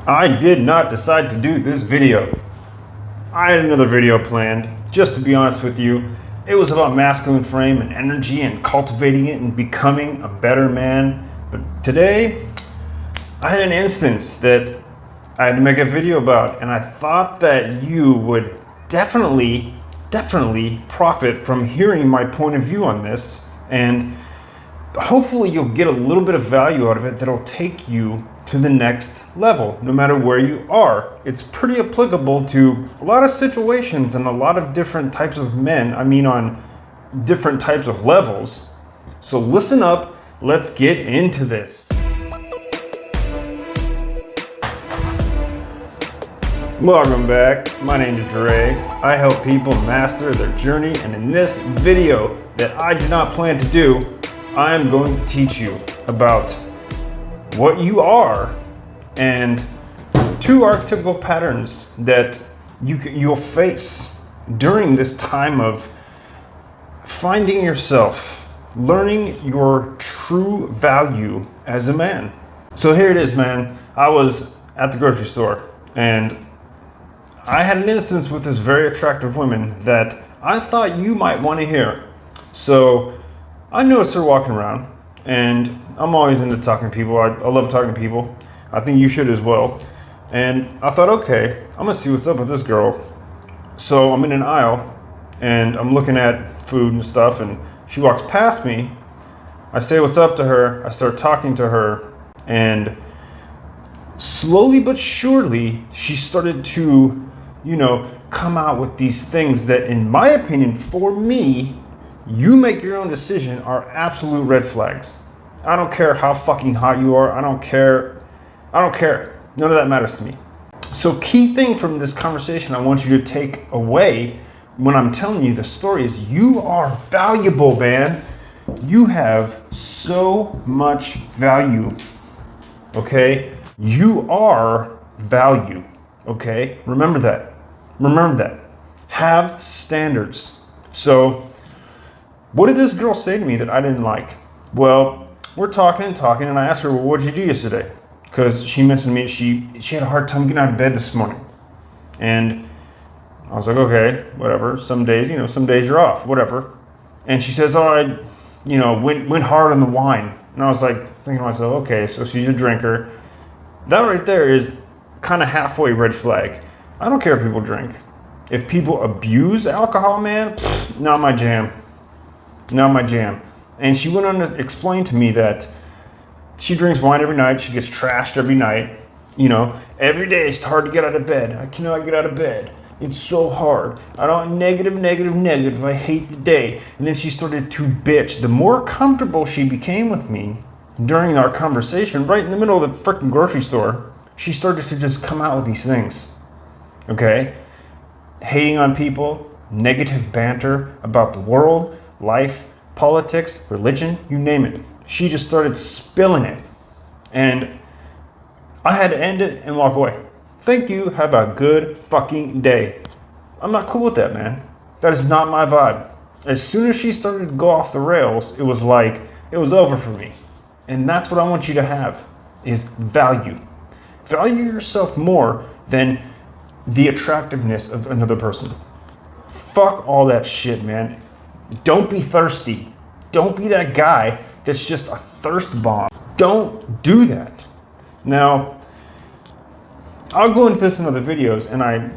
I did not decide to do this video. I had another video planned. Just to be honest with you, it was about masculine frame and energy and cultivating it and becoming a better man. But today, I had an instance that I had to make a video about, and I thought that you would definitely profit from hearing my point of view on this, and hopefully you'll get a little bit of value out of it that'll take you to the next level, no matter where you are. It's pretty applicable to a lot of situations and a lot of different types of men. I mean, on different types of levels. So listen up, let's get into this. Welcome back. My name is Dre. I help people master their journey, and in this video that I did not plan to do, I am going to teach you about what you are and two archetypical patterns that you'll face during this time of finding yourself, learning your true value as a man. So here it is, man. I was at the grocery store and I had an instance with this very attractive woman that I thought you might want to hear. So I noticed her walking around, and I'm always into talking to people. I love talking to people. I think you should as well. And I thought, okay, I'm gonna see what's up with this girl. So I'm in an aisle and I'm looking at food and stuff, and she walks past me. I say what's up to her. I start talking to her, and slowly but surely she started to, come out with these things that, in my opinion, for me, you make your own decision, are absolute red flags. I don't care how fucking hot you are. I don't care. None of that matters to me. So key thing from this conversation I want you to take away when I'm telling you the story is you are valuable, man. You have so much value, okay? You are value, okay? Remember that. Have standards. So what did this girl say to me that I didn't like? Well, we're talking, and I asked her, well, what did you do yesterday? Because she mentioned to me she had a hard time getting out of bed this morning. And I was like, okay, whatever. Some days you're off, whatever. And she says, oh, I went hard on the wine. And I was like thinking to myself, okay, so she's a drinker. That right there is kind of halfway red flag. I don't care if people drink. If people abuse alcohol, man, not my jam. And she went on to explain to me that she drinks wine every night. She gets trashed every night. Every day it's hard to get out of bed. I cannot get out of bed. It's so hard. I don't negative. I hate the day. And then she started to bitch. The more comfortable she became with me during our conversation, right in the middle of the freaking grocery store, she started to just come out with these things. Okay? Hating on people, negative banter about the world, life, politics, religion, you name it. She just started spilling it. And I had to end it and walk away. Thank you. Have a good fucking day. I'm not cool with that, man. That is not my vibe. As soon as she started to go off the rails, it was like, it was over for me. And that's what I want you to have, is value. Value yourself more than the attractiveness of another person. Fuck all that shit, man. Don't be thirsty. Don't be that guy that's just a thirst bomb. Don't do that. Now, I'll go into this in other videos, and I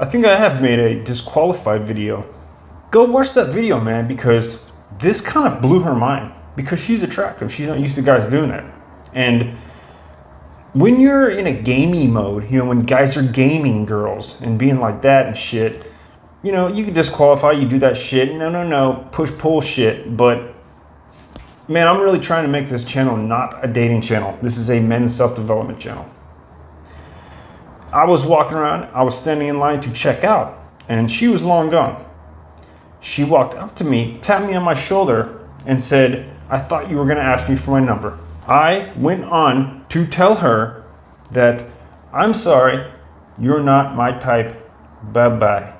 think I have made a disqualified video. Go watch that video, man, because this kind of blew her mind, because she's attractive. She's not used to guys doing that. And when you're in a gamey mode, when guys are gaming girls and being like that and shit, you can disqualify, you do that shit. No, push-pull shit. But, man, I'm really trying to make this channel not a dating channel. This is a men's self-development channel. I was walking around, I was standing in line to check out, and she was long gone. She walked up to me, tapped me on my shoulder, and said, I thought you were going to ask me for my number. I went on to tell her that, I'm sorry, you're not my type, bye-bye.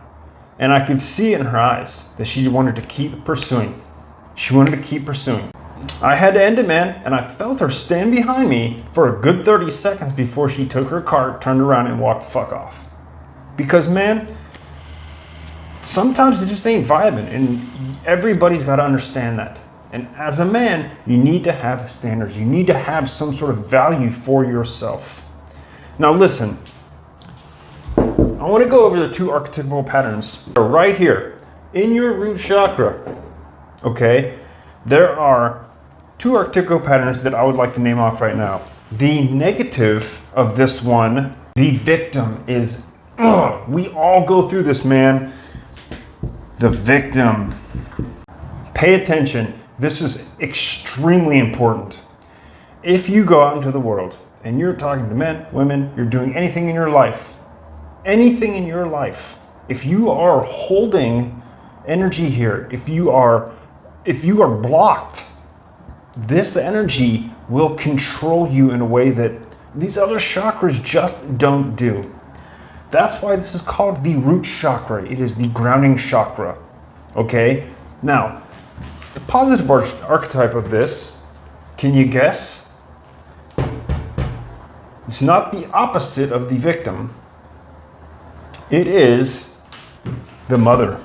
And I could see in her eyes that she wanted to keep pursuing. I had to end it, man, and I felt her stand behind me for a good 30 seconds before she took her cart, turned around, and walked the fuck off. Because, man, sometimes it just ain't vibing, and everybody's got to understand that. And as a man, you need to have standards. You need to have some sort of value for yourself. Now, listen, I want to go over the 2 archetypal patterns. They're right here in your root chakra. Okay, there are 2 archetypal patterns that I would like to name off right now. The negative of this one, the victim, is, we all go through this, man. The victim. Pay attention. This is extremely important. If you go out into the world and you're talking to men, women, you're doing anything in your life, if you are holding energy here, if you are blocked, this energy will control you in a way that these other chakras just don't do. That's why this is called the root chakra. It is the grounding chakra. Okay? Now, the positive archetype of this, can you guess? It's not the opposite of the victim. It is the mother.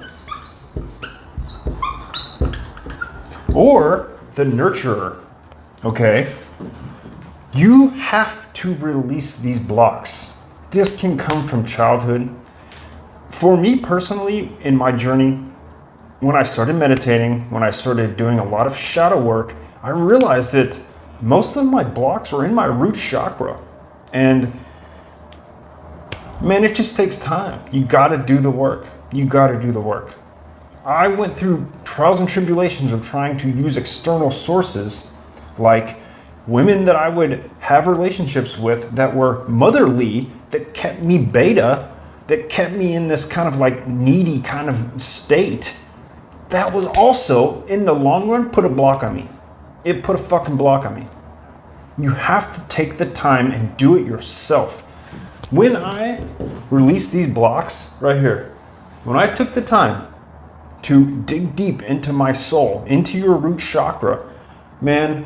Or the nurturer. Okay? You have to release these blocks. This can come from childhood. For me personally, in my journey, when I started meditating, when I started doing a lot of shadow work, I realized that most of my blocks were in my root chakra. And man, it just takes time. You gotta do the work. I went through trials and tribulations of trying to use external sources, like women that I would have relationships with that were motherly, that kept me beta, that kept me in this kind of like needy kind of state. That was also, in the long run, put a block on me. It put a fucking block on me. You have to take the time and do it yourself. When I released these blocks right here, when I took the time to dig deep into my soul, into your root chakra, man,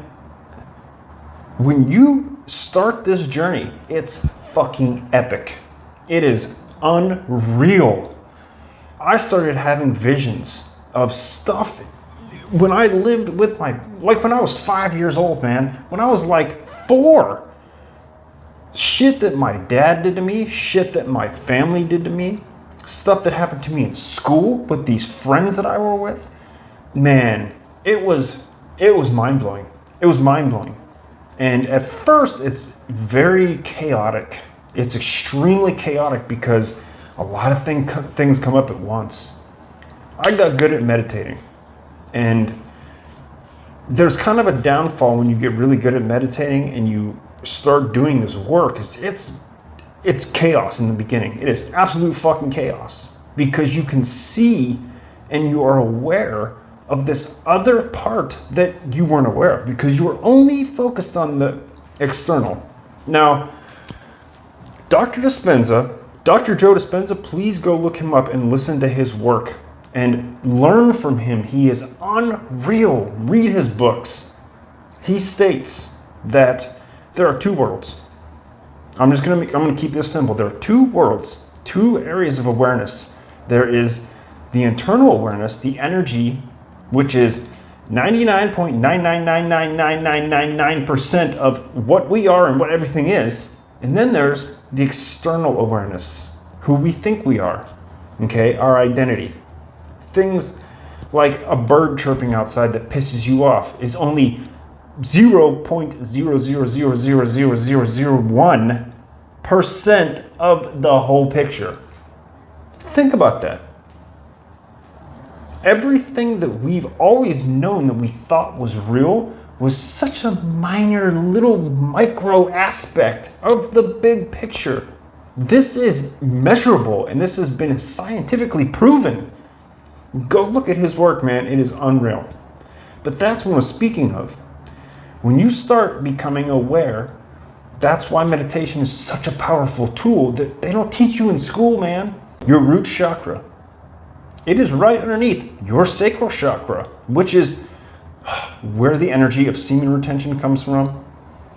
when you start this journey, it's fucking epic. It is unreal. I started having visions of stuff when I lived with when I was 5 years old, man, when I was like 4, shit that my dad did to me, shit that my family did to me, stuff that happened to me in school with these friends that I were with, man, it was mind-blowing. It was mind-blowing. And at first, it's very chaotic. It's extremely chaotic because a lot of things come up at once. I got good at meditating, and there's kind of a downfall when you get really good at meditating and you start doing this work. It's chaos in the beginning. It is absolute fucking chaos because you can see and you are aware of this other part that you weren't aware of because you were only focused on the external. Now, Dr. Joe Dispenza, please go look him up and listen to his work and learn from him. He is unreal. Read his books. He states that there are 2 worlds. I'm gonna keep this simple. There are 2 worlds, 2 areas of awareness. There is the internal awareness, the energy, which is 99.9999999% of what we are and what everything is. And then there's the external awareness, who we think we are, okay, our identity. Things like a bird chirping outside that pisses you off is only 0.0000001% of the whole picture. Think about that. Everything that we've always known that we thought was real was such a minor little micro aspect of the big picture. This is measurable and this has been scientifically proven. Go look at his work, man. It is unreal. But that's what I'm speaking of. When you start becoming aware, that's why meditation is such a powerful tool that they don't teach you in school, man. Your root chakra. It is right underneath your sacral chakra, which is where the energy of semen retention comes from,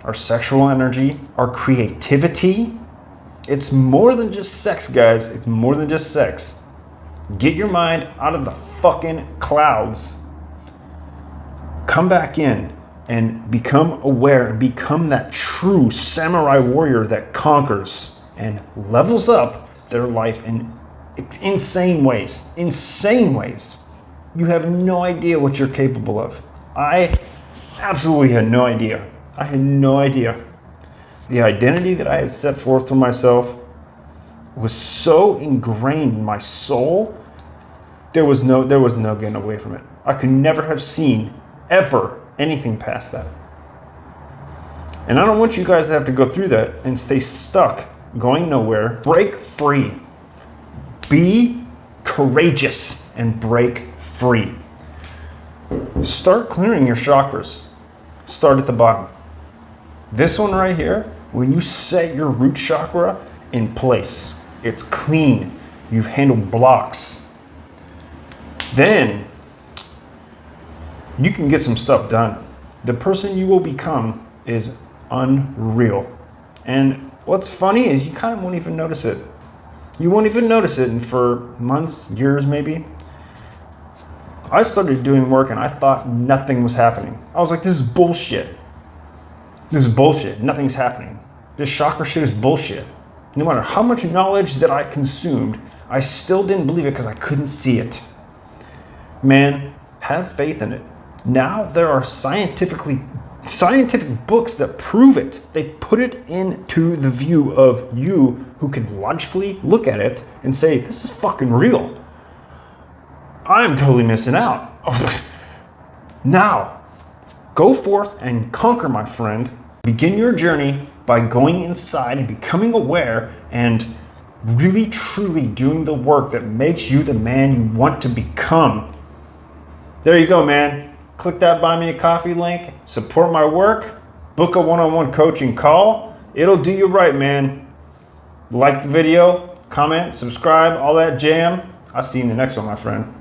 our sexual energy, our creativity. It's more than just sex, guys. It's more than just sex. Get your mind out of the fucking clouds. Come back in and become aware and become that true samurai warrior that conquers and levels up their life in insane ways. Insane ways. You have no idea what you're capable of. I absolutely had no idea. I had no idea. The identity that I had set forth for myself was so ingrained in my soul, there was no getting away from it. I could never have seen ever anything past that. And I don't want you guys to have to go through that and stay stuck, going nowhere. Break free. Be courageous and break free. Start clearing your chakras. Start at the bottom. This one right here, when you set your root chakra in place, it's clean. You've handled blocks. Then you can get some stuff done. The person you will become is unreal. And what's funny is you kind of won't even notice it. You won't even notice it, and for months, years maybe, I started doing work and I thought nothing was happening. I was like, this is bullshit. This is bullshit. Nothing's happening. This chakra shit is bullshit. No matter how much knowledge that I consumed, I still didn't believe it because I couldn't see it. Man, have faith in it. Now there are scientific books that prove it. They put it into the view of you who can logically look at it and say, this is fucking real. I'm totally missing out. Now, go forth and conquer, my friend. Begin your journey by going inside and becoming aware and really truly doing the work that makes you the man you want to become. There you go, man. Click that buy me a coffee link, support my work, book a one-on-one coaching call. It'll do you right, man. Like the video, comment, subscribe, all that jam. I'll see you in the next one, my friend.